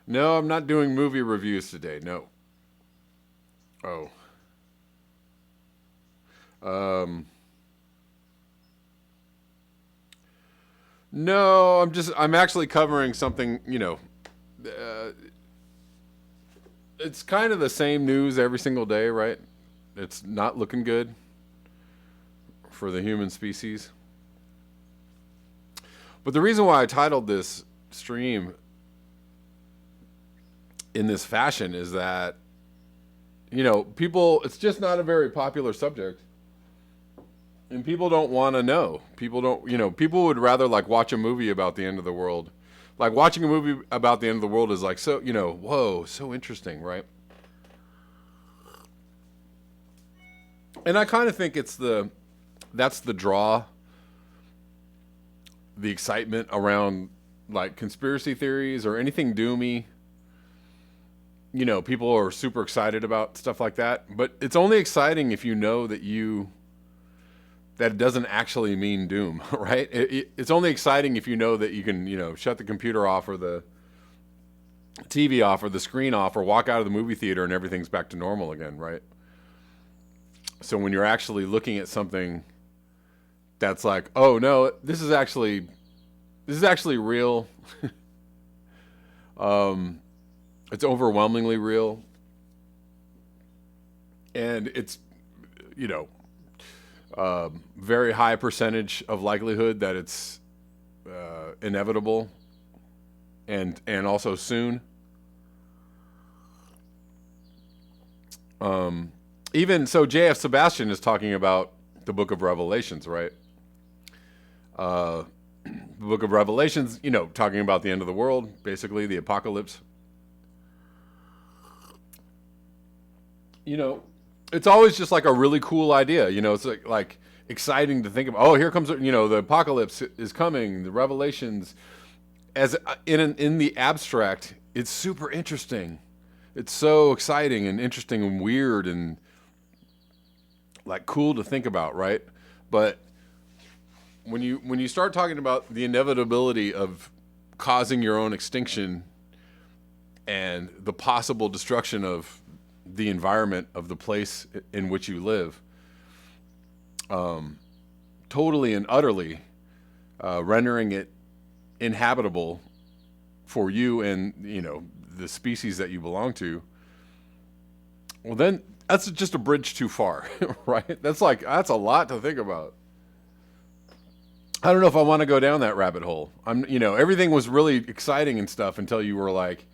No, I'm not doing movie reviews today. No. Oh. Um. No, I'm actually covering something. Uh, it's kind of the same news every single day, right? It's not looking good for the human species. But the reason why I titled this stream in this fashion is that, people, it's just not a very popular subject. And people don't want to know. People don't, people would rather like watch a movie about the end of the world. Like watching a movie about the end of the world is like so, whoa, so interesting, right? And I kind of think that's the draw, the excitement around like conspiracy theories or anything doomy. People are super excited about stuff like that, but it's only exciting if you know that it doesn't actually mean doom, right? It's only exciting if you know that you can, shut the computer off or the TV off or the screen off or walk out of the movie theater and everything's back to normal again, right? So when you're actually looking at something that's like, oh no, this is actually real. It's overwhelmingly real, and it's, you know, very high percentage of likelihood that it's inevitable, and also soon. Even so, J.F. Sebastian is talking about the Book of Revelations, right? The Book of Revelations, talking about the end of the world, basically the apocalypse. It's always just like a really cool idea. It's like exciting to think of. Oh, here comes, the apocalypse is coming. The Revelations, as in the abstract, it's super interesting. It's so exciting and interesting and weird and like cool to think about, right? But when you start talking about the inevitability of causing your own extinction and the possible destruction of the environment of the place in which you live, totally and utterly rendering it inhabitable for you and the species that you belong to, well then that's just a bridge too far, right? That's a lot to think about. I don't know if I want to go down that rabbit hole. Everything was really exciting and stuff until you were like,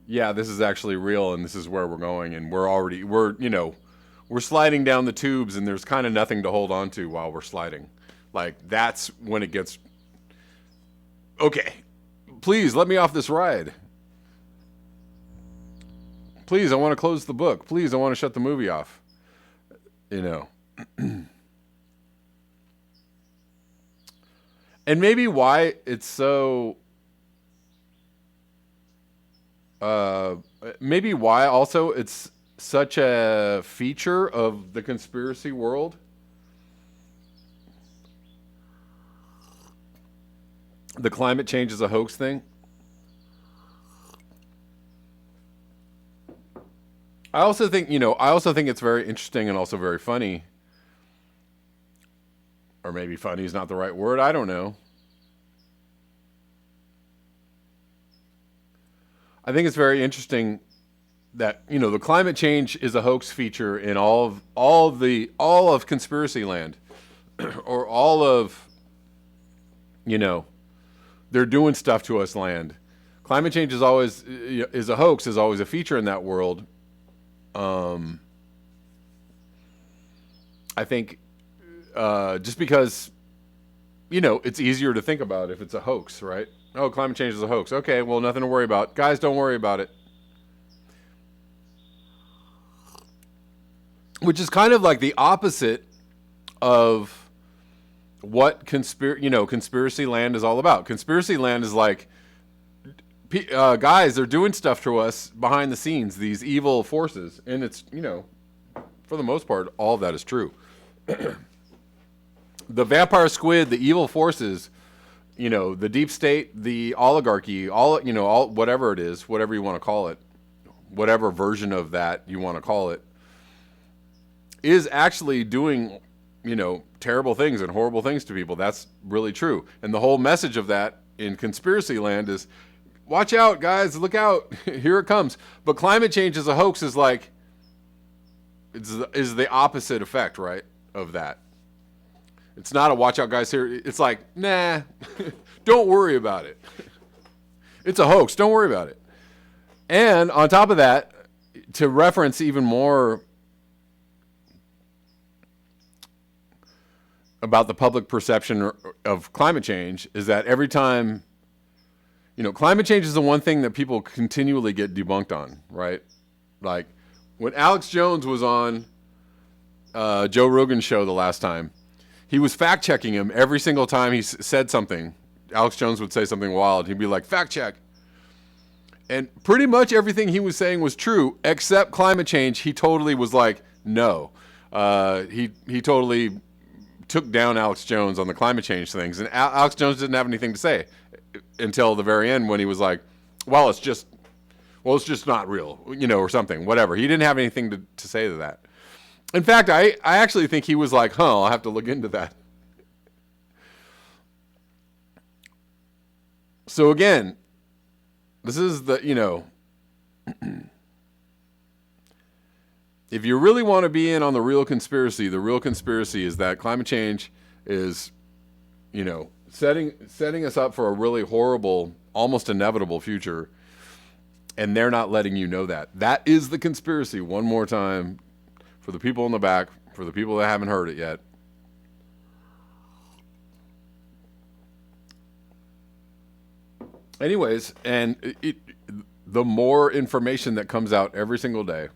yeah, this is actually real and this is where we're going, and we're sliding down the tubes and there's kind of nothing to hold on to while we're sliding. Like that's when it gets okay. Please let me off this ride. Please, I want to close the book. Please, I want to shut the movie off. And maybe why it's so maybe why also it's such a feature of the conspiracy world. The climate change is a hoax thing. I also think it's very interesting and also very funny. Or maybe funny is not the right word. I don't know. I think it's very interesting that the climate change is a hoax feature in all of conspiracy land, or all of they're doing stuff to us land. Climate change is a hoax, is always a feature in that world. I think just because it's easier to think about if it's a hoax, right? Oh, climate change is a hoax. Okay, well, nothing to worry about. Guys, don't worry about it. Which is kind of like the opposite of what conspiracy land is all about. Conspiracy land is like, guys, they're doing stuff to us behind the scenes, these evil forces. And it's, for the most part, all of that is true. The vampire squid, the evil forces, the deep state, the oligarchy, all whatever it is, whatever you want to call it, whatever version of that you want to call it, is actually doing, terrible things and horrible things to people. That's really true. And the whole message of that in conspiracy land is, watch out, guys, look out, here it comes. But climate change as a hoax is like, is the opposite effect, right, of that. It's not a watch out, guys, here. It's like, nah, don't worry about it. It's a hoax, don't worry about it. And on top of that, to reference even more about the public perception of climate change, is that every time, climate change is the one thing that people continually get debunked on, right? Like when Alex Jones was on Joe Rogan's show the last time, he was fact checking him every single time he said something. Alex Jones would say something wild. He'd be like, fact check. And pretty much everything he was saying was true, except climate change. He totally was like, no. He totally took down Alex Jones on the climate change things. And Alex Jones didn't have anything to say until the very end when he was like, well, it's just not real, or something, whatever. He didn't have anything to say to that. In fact, I actually think he was like, I'll have to look into that. So again, this is the, if you really want to be in on the real conspiracy is that climate change is, setting us up for a really horrible, almost inevitable future. And they're not letting you know that. That is the conspiracy. One more time for the people in the back, for the people that haven't heard it yet. Anyways, and the more information that comes out every single day,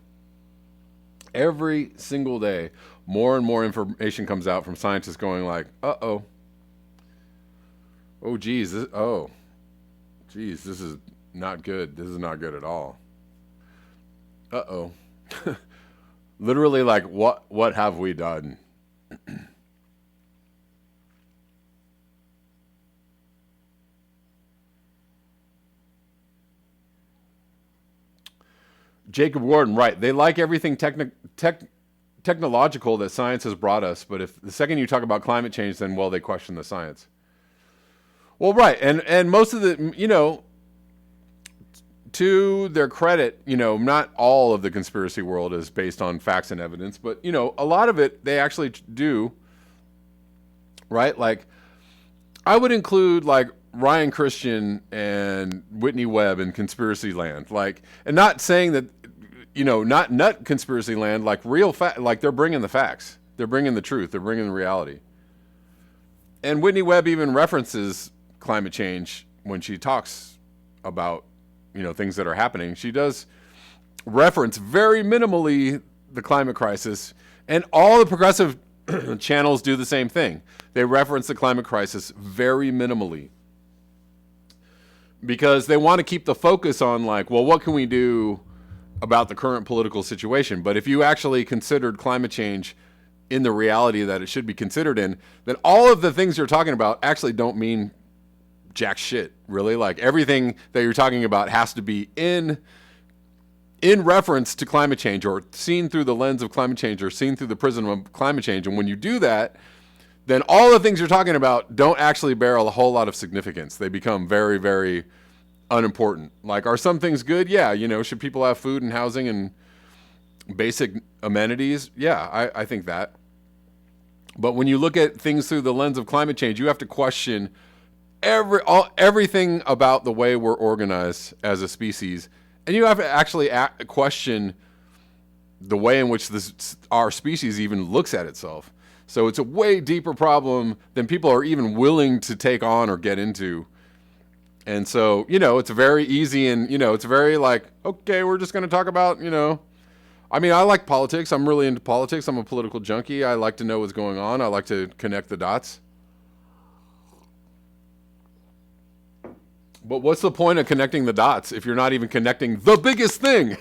more and more information comes out from scientists going like, oh geez, this is not good. This is not good at all. Literally, like, what have we done? Jacob Gordon, right. They like everything technological that science has brought us, but if the second you talk about climate change, then, well, they question the science. Well, right, and most of the, to their credit, not all of the conspiracy world is based on facts and evidence, but, a lot of it they actually do, right? Like, I would include, like, Ryan Christian and Whitney Webb in conspiracy land, like, and not saying that, not nut conspiracy land, like real fact, like they're bringing the facts, they're bringing the truth, they're bringing the reality. And Whitney Webb even references climate change when she talks about, things that are happening. She does reference very minimally the climate crisis, and all the progressive channels do the same thing. They reference the climate crisis very minimally because they want to keep the focus on, like, well, what can we do about the current political situation? But if you actually considered climate change in the reality that it should be considered in, then all of the things you're talking about actually don't mean jack shit, really. Like, everything that you're talking about has to be in reference to climate change, or seen through the lens of climate change, or seen through the prism of climate change. And when you do that, then all the things you're talking about don't actually bear a whole lot of significance. They become very, very unimportant. Like, are some things good? Yeah. Should people have food and housing and basic amenities? Yeah, I think that. But when you look at things through the lens of climate change, you have to question everything about the way we're organized as a species. And you have to actually question the way in which our species even looks at itself. So it's a way deeper problem than people are even willing to take on or get into. And so, it's very easy, and, it's very like, okay, we're just going to talk about, I mean, I like politics. I'm really into politics. I'm a political junkie. I like to know what's going on. I like to connect the dots. But what's the point of connecting the dots if you're not even connecting the biggest thing?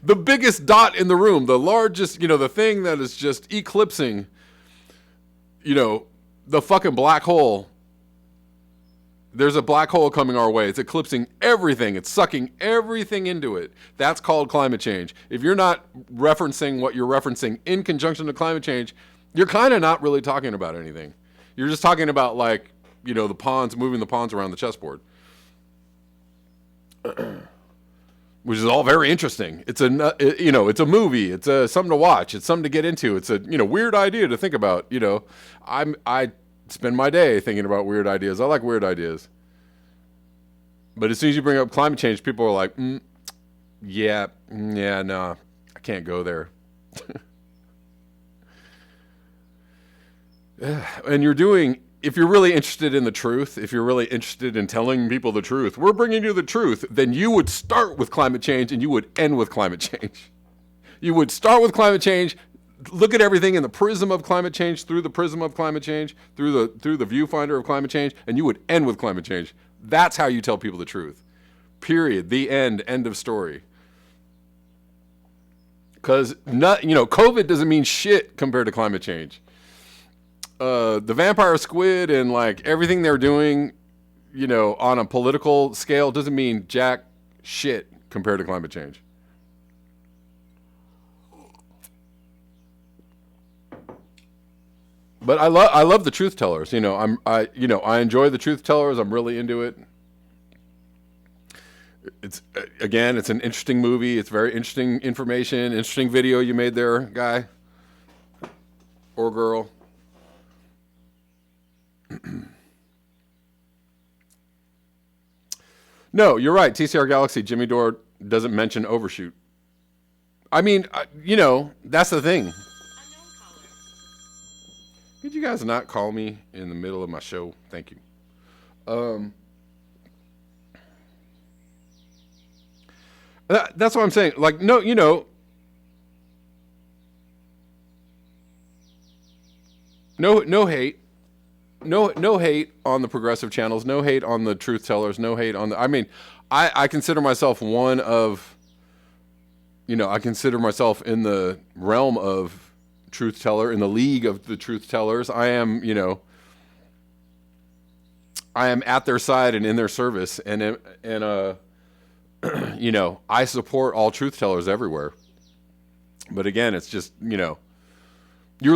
The biggest dot in the room, the largest, the thing that is just eclipsing, the fucking black hole There's a black hole coming our way. It's eclipsing everything. It's sucking everything into it. That's called climate change. If you're not referencing what you're referencing in conjunction to climate change, you're kind of not really talking about anything. You're just talking about, like, you know, the pawns, moving the pawns around the chessboard. Which is all very interesting. It's it's a movie. It's something to watch. It's something to get into. It's a, weird idea to think about. I spend my day thinking about weird ideas. I like weird ideas. But as soon as you bring up climate change, people are like, no, I can't go there. And if you're really interested in the truth, if you're really interested in telling people the truth, we're bringing you the truth, then you would start with climate change and you would end with climate change. You would start with climate change, look at everything in the prism of climate change, through the prism of climate change, through the viewfinder of climate change, and you would end with climate change. That's how you tell people the truth. Period. The end. End of story. Because COVID doesn't mean shit compared to climate change. The vampire squid and, like, everything they're doing, on a political scale doesn't mean jack shit compared to climate change. But I love the truth tellers. I enjoy the truth tellers. I'm really into it. It's an interesting movie. It's very interesting information, interesting video you made there, guy or girl. No, you're right. TCR Galaxy, Jimmy Dore doesn't mention overshoot. I mean, that's the thing. Could you guys not call me in the middle of my show? Thank you. That's what I'm saying. Like, no, no hate. No hate on the progressive channels. No hate on the truth tellers. No hate on I consider myself one of, I consider myself in the realm of truth teller, in the league of the truth tellers. I am at their side and in their service, and I support all truth tellers everywhere. But again, it's just, you're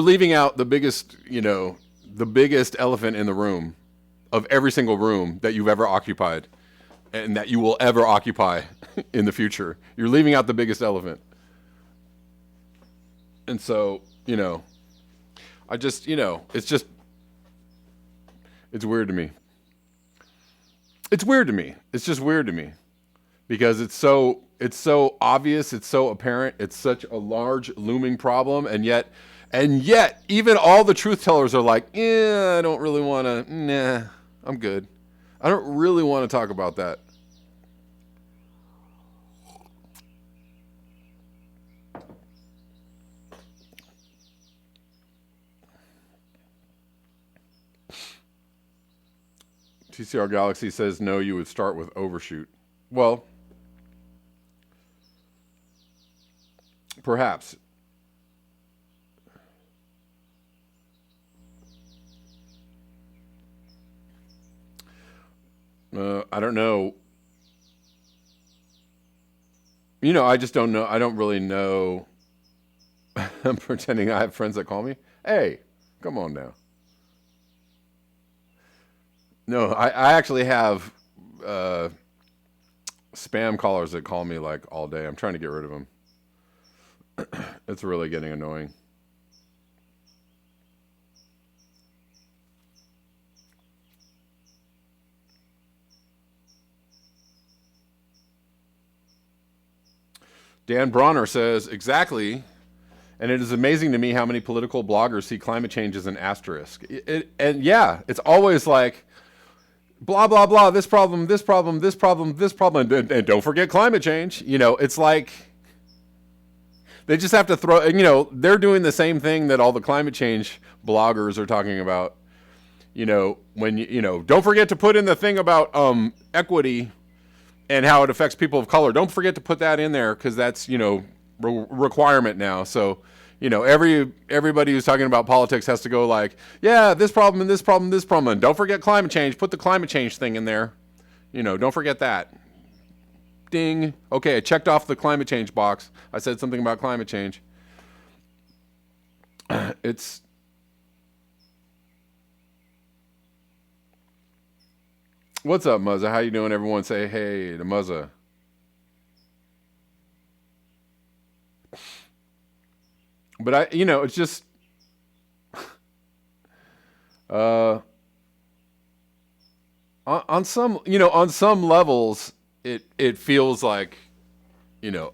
leaving out the biggest elephant in the room of every single room that you've ever occupied and that you will ever occupy in the future. You're leaving out the biggest elephant. And so, I just, it's weird to me. It's weird to me. It's just weird to me because it's so obvious. It's so apparent. It's such a large looming problem. And yet even all the truth tellers are like, I don't really want to, nah, I'm good. I don't really want to talk about that. TCR Galaxy says, no, you would start with overshoot. Well, perhaps. I don't know. I just don't know. I don't really know. I'm pretending I have friends that call me. Hey, come on now. No, I actually have spam callers that call me like all day. I'm trying to get rid of them. It's really getting annoying. Dan Bronner says, exactly, and it is amazing to me how many political bloggers see climate change as an asterisk. And yeah, it's always like, blah, blah, blah, this problem, this problem, this problem, this problem, and don't forget climate change. It's like, they just have to throw, they're doing the same thing that all the climate change bloggers are talking about. When, don't forget to put in the thing about equity and how it affects people of color. Don't forget to put that in there because that's, requirement now. So, everybody who's talking about politics has to go like, yeah, this problem and this problem, this problem, and don't forget climate change. Put the climate change thing in there. Don't forget that. Ding. Okay, I checked off the climate change box. I said something about climate change. It's what's up, Muzza? How you doing? Everyone say hey to Muzza. But it's just uh, on some levels, it feels like, it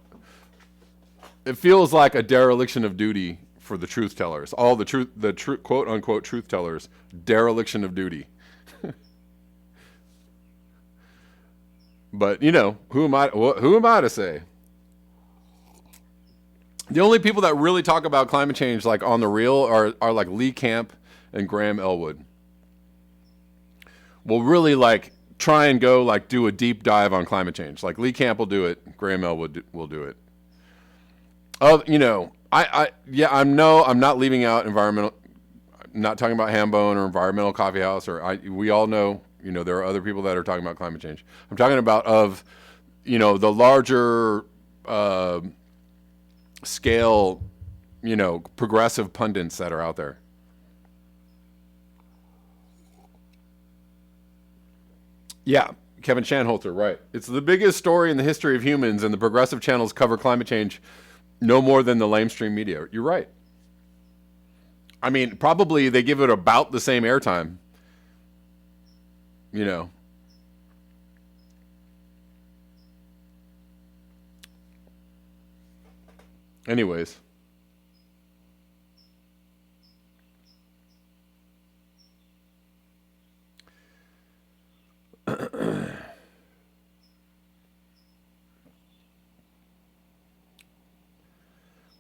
feels like a dereliction of duty for the truth tellers, all the quote unquote truth tellers, dereliction of duty. But who am I to say? The only people that really talk about climate change like on the real are like Lee Camp and Graham Elwood. Will really like try and go like do a deep dive on climate change. Like Lee Camp will do it, Graham Elwood will do it. I'm not leaving out environmental. I'm not talking about Hambone or Environmental Coffee House we all know, there are other people that are talking about climate change. I'm talking about the larger scale, progressive pundits that are out there. Yeah, Kevin Shanholter, right. It's the biggest story in the history of humans, and the progressive channels cover climate change no more than the lamestream media. You're right. I mean, probably they give it about the same airtime. Anyways.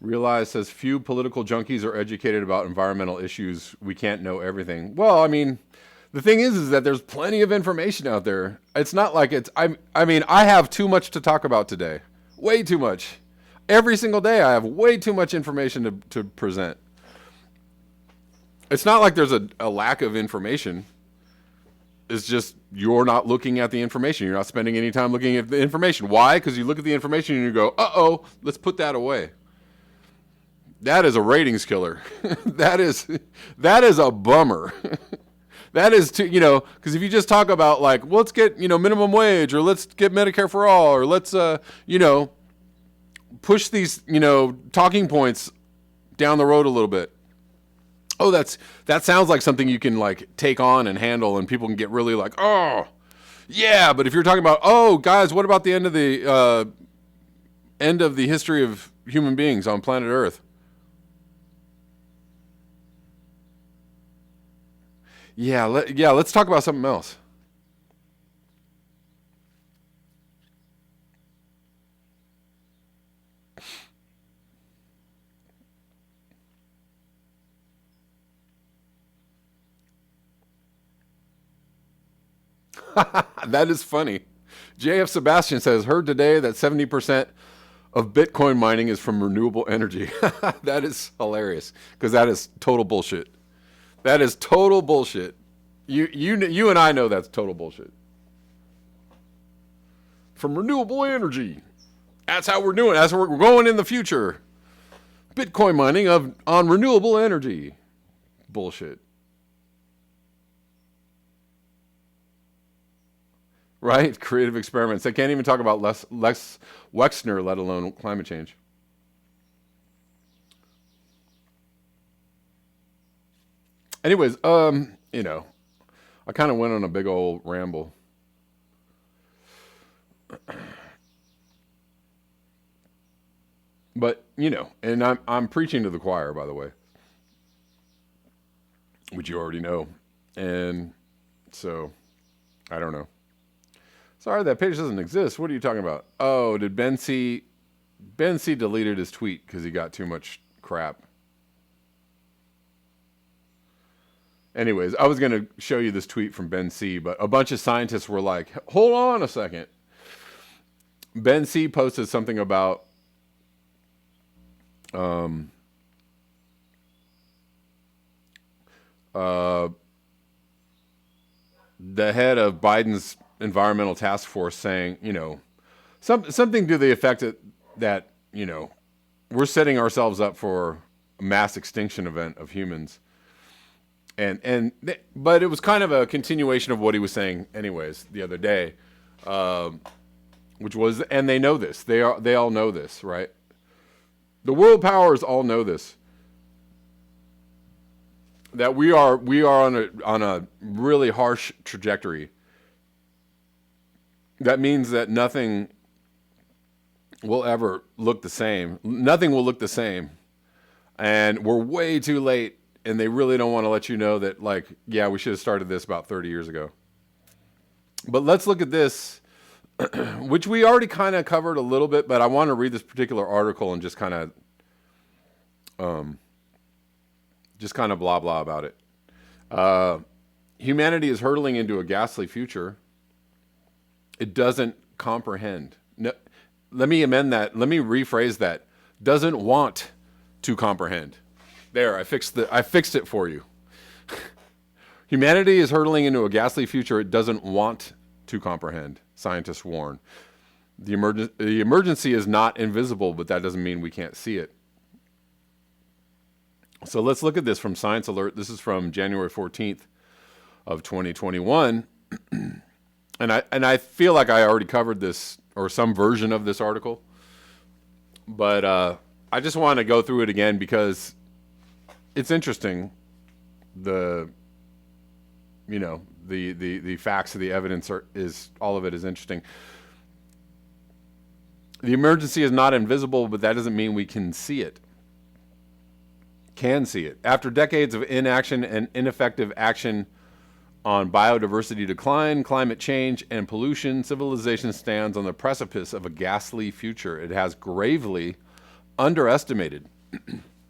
Realize says few political junkies are educated about environmental issues. We can't know everything. Well, I mean, the thing is that there's plenty of information out there. It's not like I have too much to talk about today. Way too much. Every single day I have way too much information to present. It's not like there's a lack of information. It's just you're not looking at the information. You're not spending any time looking at the information. Why? Because you look at the information and you go, uh-oh, let's put that away. That is a ratings killer. that is a bummer. That is because if you just talk about like, well, let's get, minimum wage, or let's get Medicare for all, or let's, push these, talking points down the road a little bit. Oh, that sounds like something you can like take on and handle, and people can get really like, oh, yeah. But if you're talking about, oh, guys, what about the end of the history of human beings on planet Earth? Yeah, let's talk about something else. That is funny. JF Sebastian says, heard today that 70% of Bitcoin mining is from renewable energy. That is hilarious because that is total bullshit. That is total bullshit. You and I know that's total bullshit. From renewable energy. That's how we're doing. That's where we're going in the future. Bitcoin mining on renewable energy. Bullshit. Right? Creative experiments. They can't even talk about Lex Wexner, let alone climate change. Anyways, I kind of went on a big old ramble. But, and I'm preaching to the choir, by the way, which you already know. And so, I don't know. Sorry, that page doesn't exist. What are you talking about? Oh, did Ben C deleted his tweet because he got too much crap. Anyways, I was going to show you this tweet from Ben C, but a bunch of scientists were like, hold on a second. Ben C posted something about uh, the head of Biden's environmental task force saying, something to the effect that we're setting ourselves up for a mass extinction event of humans. But it was kind of a continuation of what he was saying anyways the other day, which was, and they know this. They all know this, right? The world powers all know this. That we are on a really harsh trajectory. That means that nothing will ever look the same. Nothing will look the same. And we're way too late. And they really don't want to let you know that, we should have started this about 30 years ago. But let's look at this, which we already kind of covered a little bit, but I want to read this particular article and just kind of blah, blah about it. Humanity is hurtling into a ghastly future. It doesn't comprehend. No, let me amend that. Let me rephrase that. Doesn't want to comprehend. There, I fixed it for you. Humanity is hurtling into a ghastly future it doesn't want to comprehend, scientists warn. The emergency is not invisible, but that doesn't mean we can't see it. So let's look at this from Science Alert. This is from January 14th of 2021. And I feel like I already covered this or some version of this article. But I just want to go through it again because it's interesting. The facts of the evidence is all of it is interesting. The emergency is not invisible, but that doesn't mean we can see it. After decades of inaction and ineffective action on biodiversity decline, climate change, and pollution, civilization stands on the precipice of a ghastly future. It has gravely underestimated.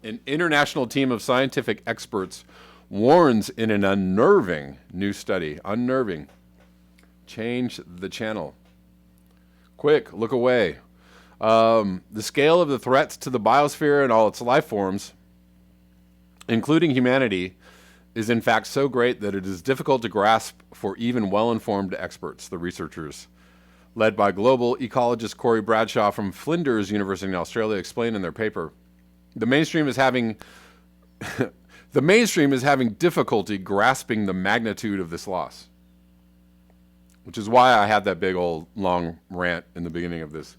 An international team of scientific experts warns in an unnerving new study. Unnerving. Change the channel. Quick, look away. The scale of the threats to the biosphere and all its life forms, including humanity, is in fact so great that it is difficult to grasp for even well-informed experts, the researchers, led by global ecologist Corey Bradshaw from Flinders University in Australia, explained in their paper. The mainstream is having difficulty grasping the magnitude of this loss, which is why I had that big old long rant in the beginning of this.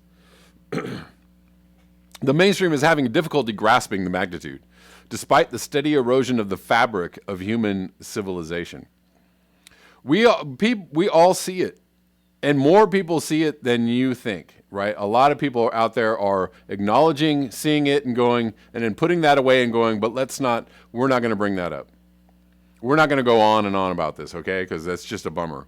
The mainstream is having difficulty grasping the magnitude, despite the steady erosion of the fabric of human civilization. We all see it, and more people see it than you think, right? A lot of people out there are acknowledging, seeing it, and going, and then putting that away and going, but we're not going to bring that up. We're not going to go on and on about this, okay? Because that's just a bummer.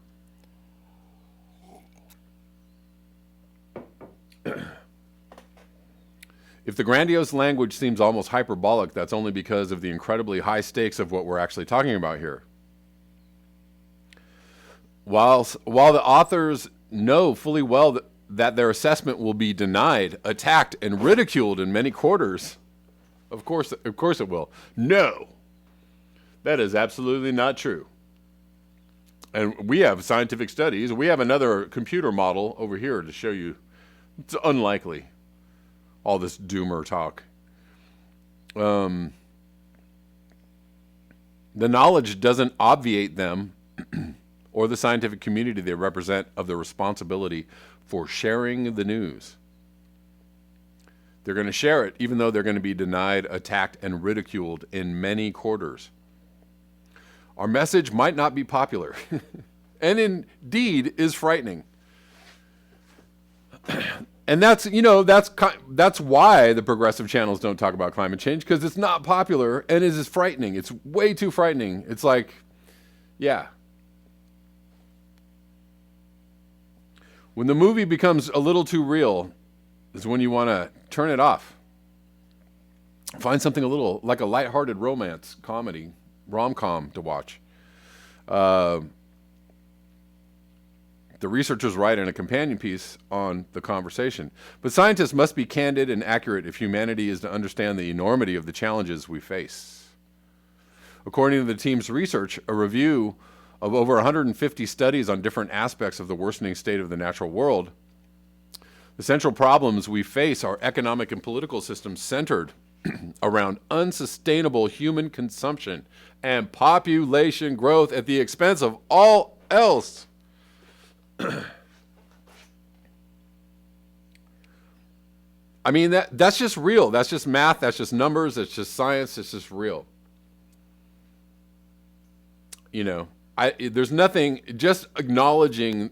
If the grandiose language seems almost hyperbolic, that's only because of the incredibly high stakes of what we're actually talking about here. While the authors know fully well that their assessment will be denied, attacked, and ridiculed in many quarters, of course it will. No, that is absolutely not true. And we have scientific studies. We have another computer model over here to show you it's unlikely. All this doomer talk. The knowledge doesn't obviate them or the scientific community they represent of the responsibility for sharing the news. They're going to share it, even though they're going to be denied, attacked, and ridiculed in many quarters. Our message might not be popular, and indeed is frightening. And that's why the progressive channels don't talk about climate change, because it's not popular and it is frightening. It's way too frightening. It's like, yeah. When the movie becomes a little too real is when you want to turn it off. Find something a little like a lighthearted romance comedy, rom-com to watch. The researchers write in a companion piece on the conversation. But scientists must be candid and accurate if humanity is to understand the enormity of the challenges we face. According to the team's research, a review of over 150 studies on different aspects of the worsening state of the natural world, the central problems we face are economic and political systems centered around unsustainable human consumption and population growth at the expense of all else. I mean, that's just real. That's just math. That's just numbers. It's just science. It's just real. You know, there's nothing, just acknowledging.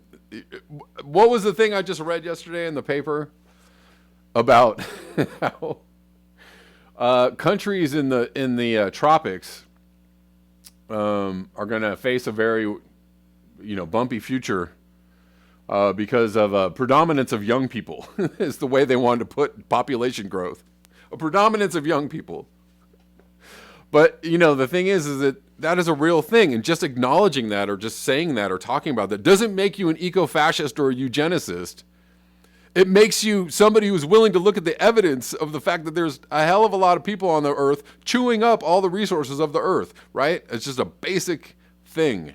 What was the thing I just read yesterday in the paper about how countries in the tropics are going to face a very, bumpy future because of a predominance of young people is the way they wanted to put population growth. A predominance of young people. But, the thing is that is a real thing. And just acknowledging that or just saying that or talking about that doesn't make you an eco-fascist or a eugenicist. It makes you somebody who's willing to look at the evidence of the fact that there's a hell of a lot of people on the earth chewing up all the resources of the earth, right? It's just a basic thing.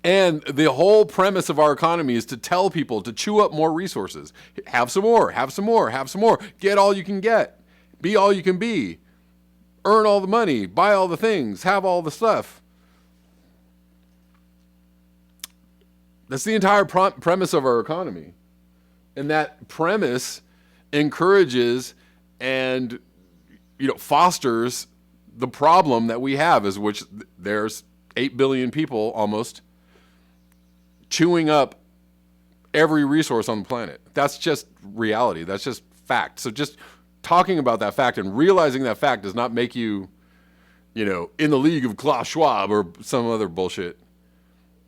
And the whole premise of our economy is to tell people to chew up more resources. Have some more, have some more, have some more. Get all you can get. Be all you can be. Earn all the money. Buy all the things. Have all the stuff. That's the entire premise of our economy. And that premise encourages and fosters the problem that we have, is which there's 8 billion people almost chewing up every resource on the planet. That's just reality. That's just fact. So just talking about that fact and realizing that fact does not make you, in the league of Klaus Schwab or some other bullshit.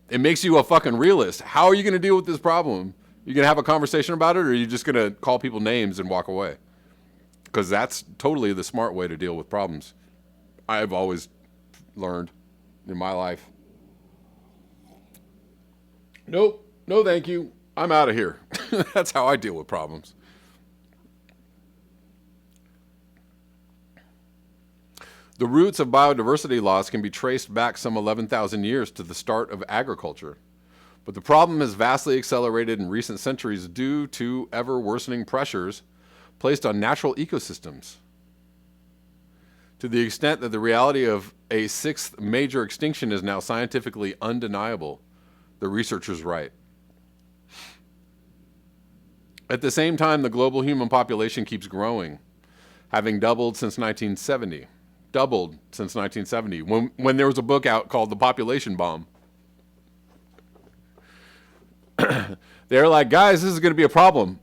It makes you a fucking realist. How are you going to deal with this problem? You going to have a conversation about it, or are you just going to call people names and walk away? Because that's totally the smart way to deal with problems. I've always learned in my life. Nope. No, thank you. I'm out of here. That's how I deal with problems. The roots of biodiversity loss can be traced back some 11,000 years to the start of agriculture. But the problem has vastly accelerated in recent centuries due to ever worsening pressures placed on natural ecosystems, to the extent that the reality of a sixth major extinction is now scientifically undeniable. The researchers write. At the same time, the global human population keeps growing, having doubled since 1970. Doubled since 1970, when there was a book out called The Population Bomb. They're like, guys, this is going to be a problem.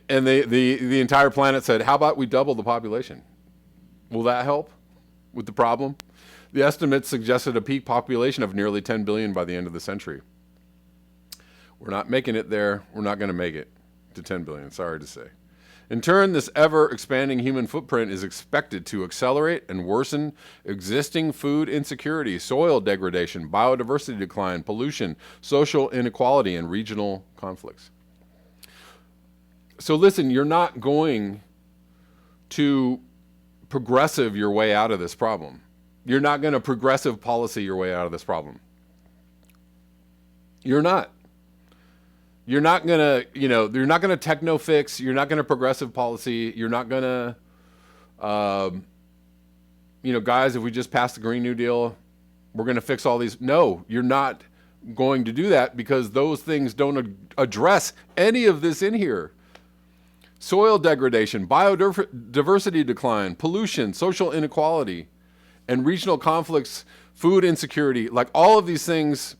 And the entire planet said, how about we double the population? Will that help with the problem? The estimates suggested a peak population of nearly 10 billion by the end of the century. We're not making it there. We're not going to make it to 10 billion, sorry to say. In turn, this ever-expanding human footprint is expected to accelerate and worsen existing food insecurity, soil degradation, biodiversity decline, pollution, social inequality, and regional conflicts. So listen, you're not going to progressive your way out of this problem. You're not going to progressive policy your way out of this problem. You're not. You're not going to, you're not going to techno fix. You're not going to progressive policy. You're not going to, guys, if we just pass the Green New Deal, we're going to fix all these. No, you're not going to do that, because those things don't address any of this in here. Soil degradation, biodiversity decline, pollution, social inequality, and regional conflicts, food insecurity, like all of these things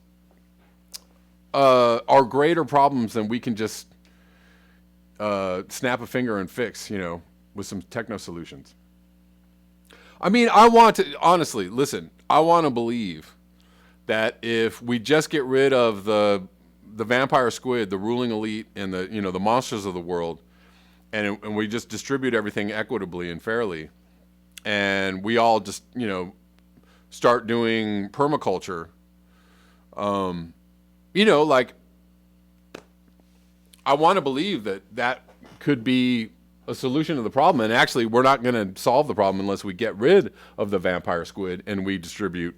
are greater problems than we can just snap a finger and fix, with some techno solutions. I mean, I want to, honestly, listen, I want to believe that if we just get rid of the vampire squid, the ruling elite, and the monsters of the world, and we just distribute everything equitably and fairly, and we all just, start doing permaculture, like, I want to believe that could be a solution to the problem. And actually, we're not going to solve the problem unless we get rid of the vampire squid and we distribute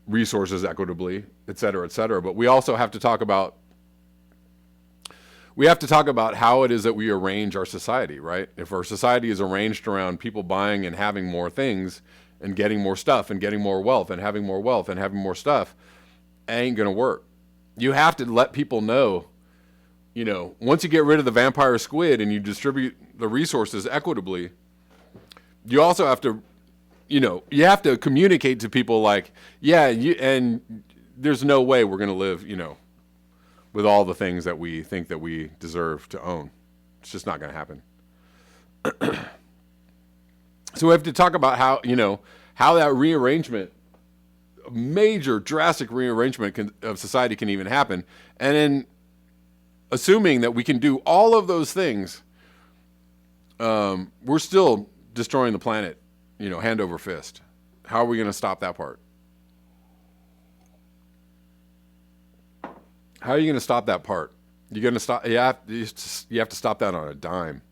resources equitably, et cetera, et cetera. But we also have to talk about how it is that we arrange our society, right? If our society is arranged around people buying and having more things and getting more stuff and getting more wealth and having more wealth and having more stuff, it ain't going to work. You have to let people know, once you get rid of the vampire squid and you distribute the resources equitably, you also have to, you have to communicate to people like, and there's no way we're going to live, with all the things that we think that we deserve to own. It's just not going to happen. So we have to talk about how that rearrangement, major drastic rearrangement of society can even happen. And then assuming that we can do all of those things, we're still destroying the planet, hand over fist. How are we going to stop that part? How are you going to stop that part? You're going to stop. You have to stop that on a dime.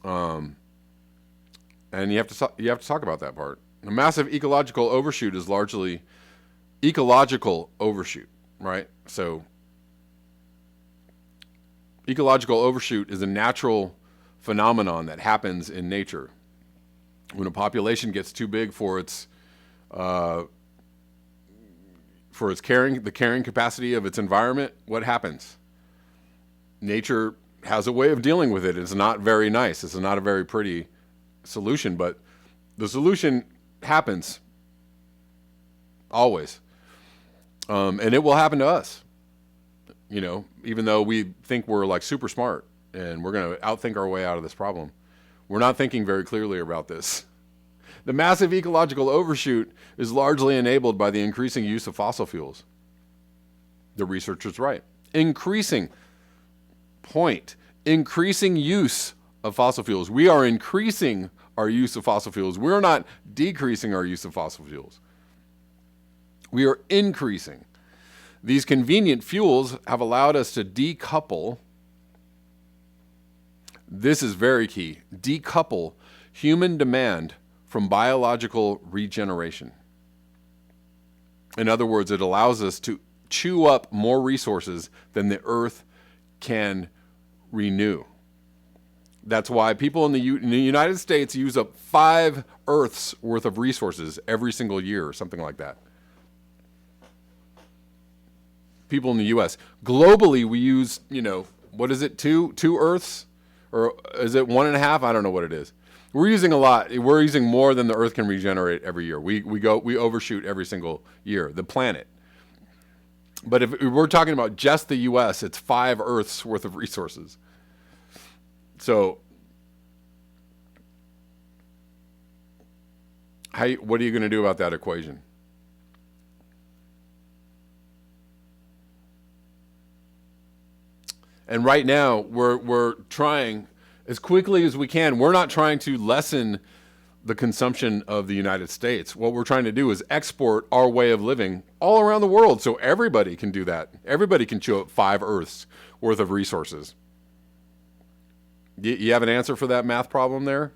And you have to talk about that part. A massive ecological overshoot is largely ecological overshoot, right? So ecological overshoot is a natural phenomenon that happens in nature. When a population gets too big for its carrying capacity of its environment, what happens? Nature has a way of dealing with it. It's not very nice. It's not a very pretty solution, but the solution happens always. And it will happen to us, even though we think we're like super smart and we're going to outthink our way out of this problem. We're not thinking very clearly about this. The massive ecological overshoot is largely enabled by the increasing use of fossil fuels. The researcher's right. Increasing use of fossil fuels. We are increasing our use of fossil fuels. We're not decreasing our use of fossil fuels. We are increasing. These convenient fuels have allowed us to decouple. This is very key. Decouple human demand from biological regeneration. In other words, it allows us to chew up more resources than the earth can renew. That's why people in the United States use up 5 Earths worth of resources every single year or something like that. People in the U.S. Globally, we use, what is it, 2 Earths? Or is it 1.5? I don't know what it is. We're using a lot. We're using more than the Earth can regenerate every year. We overshoot every single year, the planet. But if we're talking about just the U.S., it's 5 Earths worth of resources. So, what are you going to do about that equation? And right now, we're trying as quickly as we can. We're not trying to lessen the consumption of the United States. What we're trying to do is export our way of living all around the world so everybody can do that. Everybody can chew up 5 Earths worth of resources. You have an answer for that math problem there?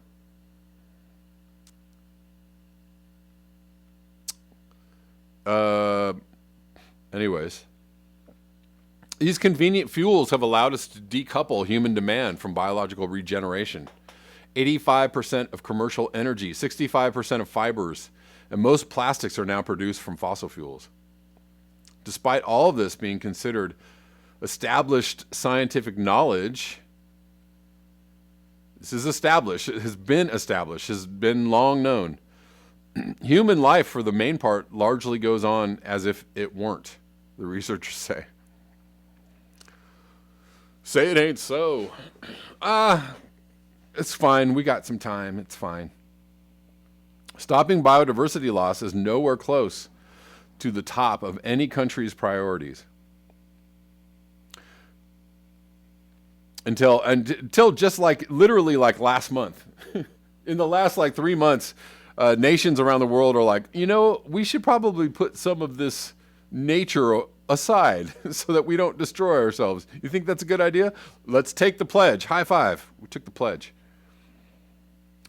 Anyways. These convenient fuels have allowed us to decouple human demand from biological regeneration. 85% of commercial energy, 65% of fibers, and most plastics are now produced from fossil fuels. Despite all of this being considered established scientific knowledge, this is established, it has been long known. Human life, for the main part, largely goes on as if it weren't, the researchers say. Say it ain't so. It's fine. We got some time. It's fine. Stopping biodiversity loss is nowhere close to the top of any country's priorities. Until just literally last month. In the last 3 months, nations around the world are like, we should probably put some of this nature aside so that we don't destroy ourselves. You think that's a good idea? Let's take the pledge. High five. We took the pledge.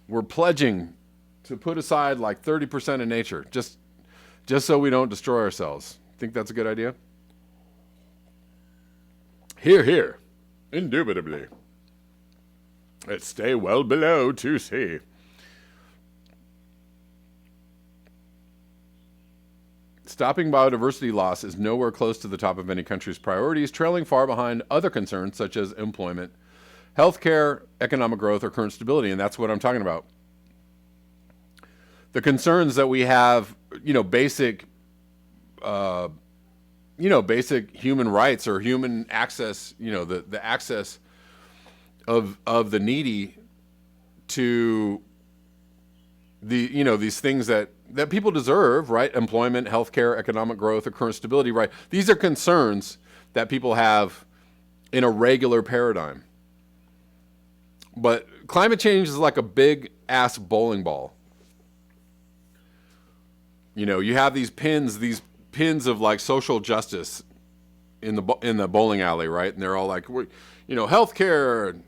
We're pledging to put aside like 30% of nature just so we don't destroy ourselves. Think that's a good idea? Hear, hear. Indubitably. Let's stay well below 2C. Stopping biodiversity loss is nowhere close to the top of any country's priorities, trailing far behind other concerns such as employment, healthcare, economic growth, or current stability, and that's what I'm talking about. The concerns that we have, basic human rights or human access, the access of the needy to these things that people deserve, right? Employment, healthcare, economic growth, or current stability, right? These are concerns that people have in a regular paradigm. But climate change is like a big ass bowling ball. You have these pins of like social justice in the bowling alley, right? And they're all like, healthcare,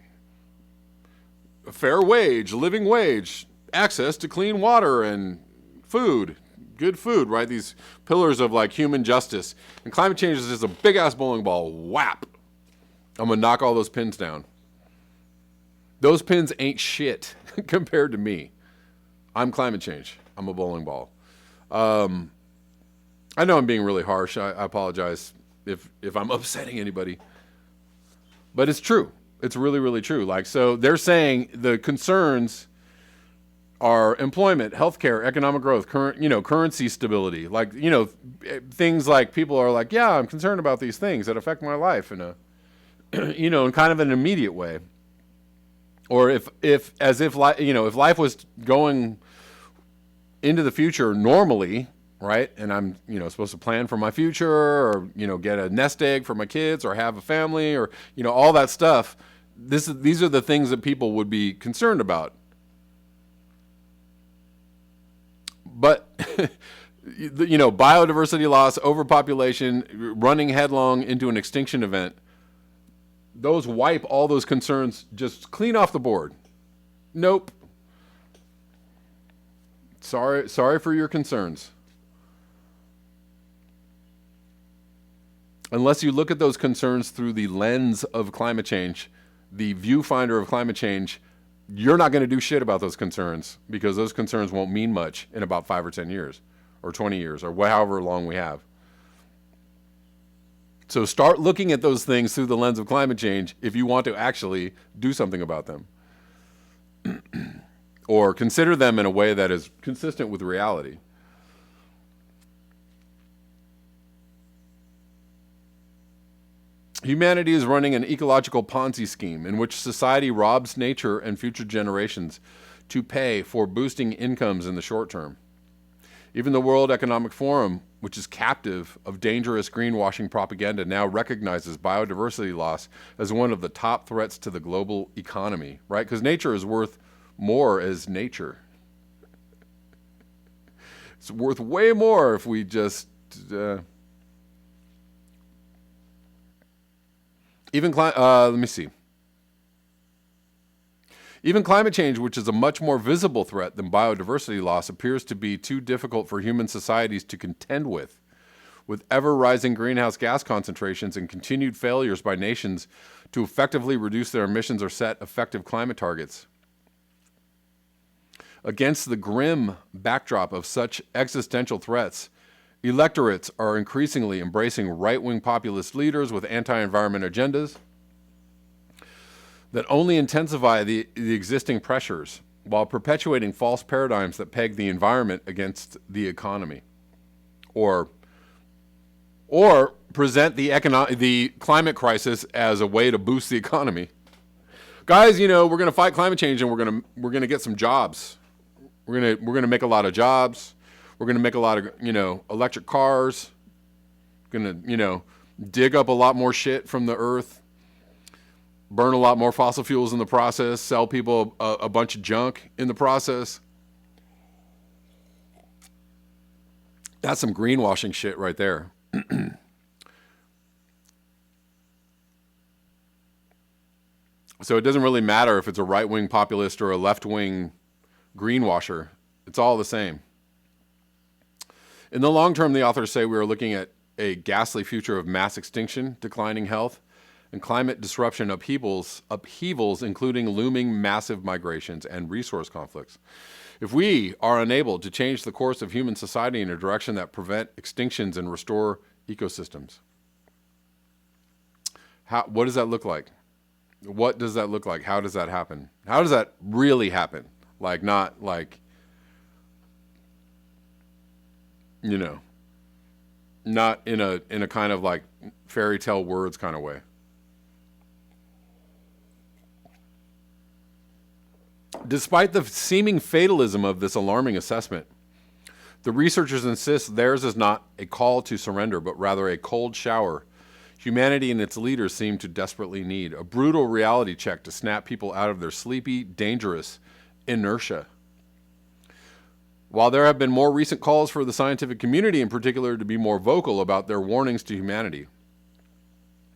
a fair wage, living wage, access to clean water and food, good food, right? These pillars of like human justice. And climate change is just a big ass bowling ball. Whap! I'm gonna knock all those pins down. Those pins ain't shit compared to me. I'm climate change. I'm a bowling ball. I know I'm being really harsh. I apologize if I'm upsetting anybody. But it's true. It's really, really true. Like, so they're saying the concerns are employment, healthcare, economic growth, currency stability. Like, things like people are like, yeah, I'm concerned about these things that affect my life in a, in kind of an immediate way. Or if life was going into the future normally, right? And I'm, supposed to plan for my future or, get a nest egg for my kids or have a family or, all that stuff. These are the things that people would be concerned about. But, biodiversity loss, overpopulation, running headlong into an extinction event, those wipe all those concerns just clean off the board. Nope. Sorry for your concerns. Unless you look at those concerns through the lens of climate change, the viewfinder of climate change, you're not going to do shit about those concerns because those concerns won't mean much in about 5 or 10 years or 20 years or however long we have. So start looking at those things through the lens of climate change if you want to actually do something about them. Or consider them in a way that is consistent with reality. Humanity is running an ecological Ponzi scheme in which society robs nature and future generations to pay for boosting incomes in the short term. Even the World Economic Forum, which is captive of dangerous greenwashing propaganda, now recognizes biodiversity loss as one of the top threats to the global economy, right? Because nature is worth more as nature. It's worth way more if we just... let me see. Even climate change, which is a much more visible threat than biodiversity loss, appears to be too difficult for human societies to contend with ever-rising greenhouse gas concentrations and continued failures by nations to effectively reduce their emissions or set effective climate targets. Against the grim backdrop of such existential threats, electorates are increasingly embracing right-wing populist leaders with anti-environment agendas that only intensify the existing pressures while perpetuating false paradigms that peg the environment against the economy, or present the climate crisis as a way to boost the economy. Guys, we're going to fight climate change and we're going to get some jobs. We're going to make a lot of jobs. We're going to make a lot of, electric cars. Going to, dig up a lot more shit from the earth. Burn a lot more fossil fuels in the process. Sell people a bunch of junk in the process. That's some greenwashing shit right there. So it doesn't really matter if it's a right-wing populist or a left-wing greenwasher. It's all the same. In the long term, the authors say we are looking at a ghastly future of mass extinction, declining health, and climate disruption upheavals, including looming massive migrations and resource conflicts. If we are unable to change the course of human society in a direction that prevent extinctions and restore ecosystems, what does that look like? What does that look like? How does that happen? How does that really happen? Like, not like, you know, not in a kind of like fairy tale words kind of way. Despite the seeming fatalism of this alarming assessment, the researchers insist theirs is not a call to surrender, but rather a cold shower humanity and its leaders seem to desperately need, a brutal reality check to snap people out of their sleepy, dangerous inertia. While there have been more recent calls for the scientific community in particular to be more vocal about their warnings to humanity,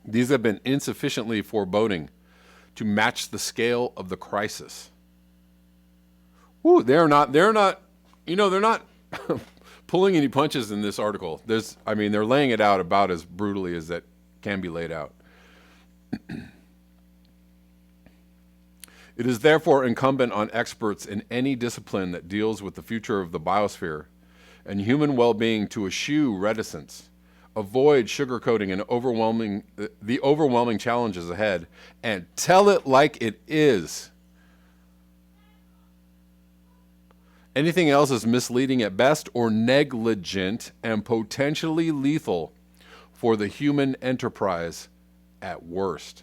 these have been insufficiently foreboding to match the scale of the crisis. Ooh, they're not pulling any punches in this article. They're laying it out about as brutally as that can be laid out. It is therefore incumbent on experts in any discipline that deals with the future of the biosphere and human well-being to eschew reticence, avoid sugarcoating the overwhelming challenges ahead, and tell it like it is. Anything else is misleading at best or negligent and potentially lethal for the human enterprise at worst.